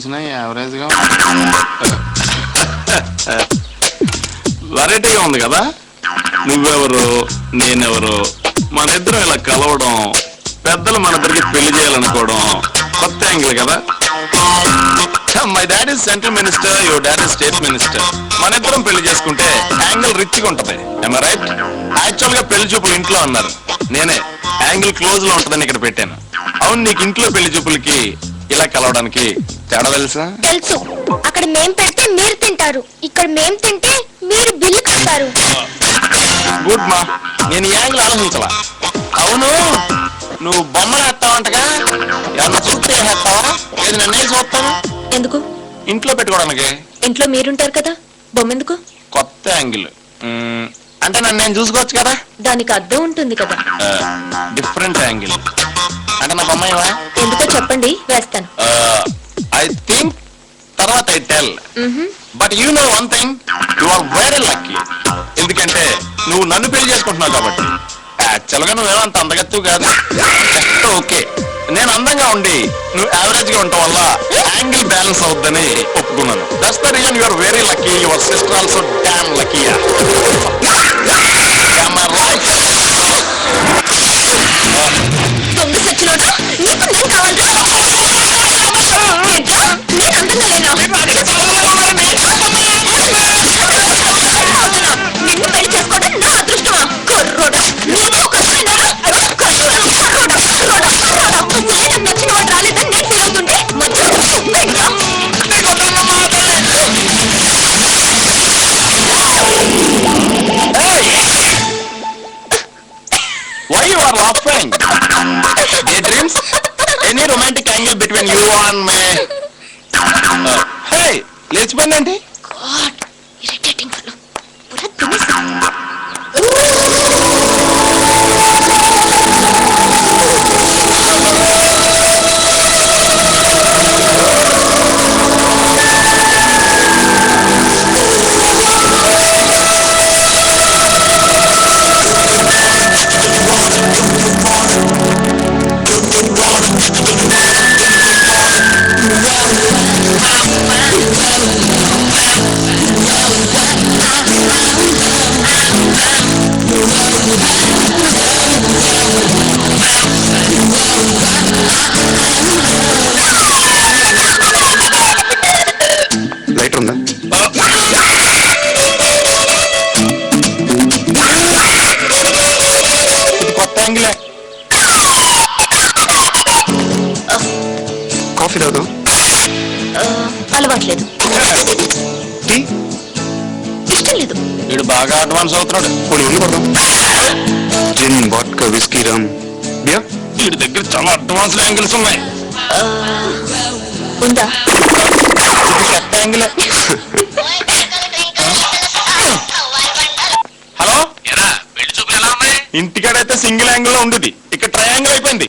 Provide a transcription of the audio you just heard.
తెలిసినా యావరేజ్ గా వెరైటీగా ఉంది కదా. నువ్వెవరు నేనెవరు, మన ఇద్దరం ఇలా కలవడం, పెద్దలు మన ఇద్దరికి పెళ్లి చేయాలనుకోవడం కొత్త యాంగిల్ కదా. My dad is central minister, your dad is state minister. మన ఇద్దరం పెళ్లి చేసుకుంటే యాంగిల్ రిచ్ గా ఉంటది. రైట్? యాక్చువల్ గా పెళ్లి చూపులు ఇంట్లో అన్నారు, నేనే యాంగిల్ క్లోజ్ లో ఉంటదని ఇక్కడ పెట్టాను. అవును, నీకు ఇంట్లో పెళ్లి చూపులకి ఇలా కలవడానికి తేడా తెలుసా? తెలుసు. అక్కడ మేం పెడితే మీరు తింటారు, ఇక్కడ మేం తింటే మీరు బిల్లు కడతారు. గుడ్ మా, నేను యాంగిల్ ఆలోచించలా. అవును, నువ్వు బొమ్మలు వేస్తావంటగా, ఎవరన్నా చూస్తే వేస్తావా? లేదు నన్నే చూస్తాను. ఎందుకు? ఇంట్లో పెట్టుకోవడానికి. ఇంట్లో మీరుంటారు కదా, బొమ్మ ఎందుకు? కొత్త యాంగిల్ అంటే నన్ను నేను చూసుకోవచ్చు కదా. దానికి అర్థం ఉంటుంది కదా. డిఫరెంట్ యాంగిల్ అంటే నా బొమ్మ ఎందుకో చెప్పండి, వేస్తాను. ఐ థింక్ తర్వాత I tell. But you know one thing, you are very lucky. ఎందుకంటే నువ్వు నన్ను పెళ్లి చేసుకుంటున్నావు కాబట్టి. యాక్చువల్ గా నువ్వేమంత అందగత్తు కాదు, ఓకే. నేను అందంగా ఉండి నువ్వు యావరేజ్ గా ఉండటం వల్ల యాంగిల్ బ్యాలెన్స్ అవుద్దని ఒప్పుకున్నాను. That's the reason you are very lucky. Your sister also damn lucky. Why you are laughing? Daydreams? Any romantic angle between you and me? Hey, లేచిపోయిందేంటి? God, irritating fellow. పూరా తినేసా. Light ఉందా? కొత్త యాంగిలే. Coffee తాగుదాం. అలవాట్లేదు. Tea ఇష్టం లేదు. వీడు బాగా advance అవుతున్నాడు. కొన్ని ఉండి కొడదాం. జిన్, వాడ్కా, విస్కీ, రమ్, బియర్. వీడి దగ్గర చాలా అడ్వాన్స్ యాంగిల్స్ ఉన్నాయి. ఉందా? కొత్త యాంగిలే. హలో, పెళ్లి చూపులు ఎలా ఉన్నాయి? ఇంటికాడైతే సింగిల్ యాంగిల్ లో ఉండేది, ఇక్కడ ట్రయాంగిల్ అయిపోయింది.